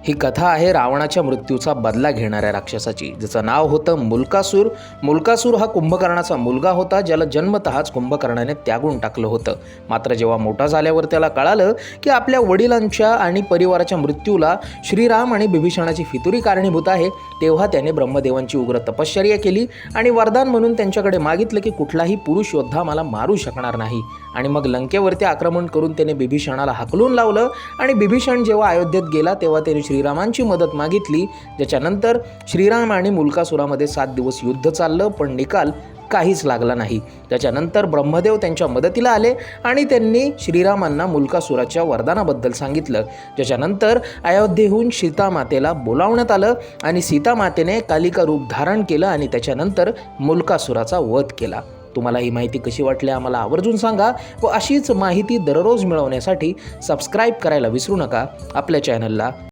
ही कथा आहे रावणाच्या मृत्यूचा बदला घेणाऱ्या राक्षसाची, ज्याचं नाव होतं मुलकासूर. मुलकासूर हा कुंभकर्णाचा मुलगा होता, ज्याला जन्मतःच कुंभकर्णाने त्यागून टाकलं होतं. मात्र जेव्हा मोठा झाल्यावर त्याला कळालं की आपल्या वडिलांच्या आणि परिवाराच्या मृत्यूला श्रीराम आणि बिभीषणाची फितुरी कारणीभूत आहे, तेव्हा त्याने ब्रह्मदेवांची उग्र तपश्चर्या केली आणि वरदान म्हणून त्यांच्याकडे मागितलं की कुठलाही पुरुष योद्धा मला मारू शकणार नाही. आणि मग लंकेवरती आक्रमण करून त्याने बिभीषणाला हाकलून लावलं. आणि बिभीषण जेव्हा अयोध्येत गेला तेव्हा त्याने श्रीरामांची मदत मागितली, ज्याच्यानंतर श्रीराम आणि मुलकासुरामध्ये 7 दिवस युद्ध चाललं, पण निकाल काहीच लागला नाही. त्याच्यानंतर ब्रह्मदेव त्यांच्या मदतीला आले आणि त्यांनी श्रीरामांना मुलकासुराच्या वरदानाबद्दल सांगितलं, ज्याच्यानंतर अयोध्येहून सीतामातेला बोलावण्यात आलं आणि सीतामातेने कालिका रूप धारण केलं आणि त्याच्यानंतर मुलकासुराचा वध केला. तुम्हाला ही माहिती कशी वाटली आम्हाला आवर्जून सांगा व अशीच माहिती दररोज मिळवण्यासाठी सबस्क्राईब करायला विसरू नका आपल्या चॅनलला.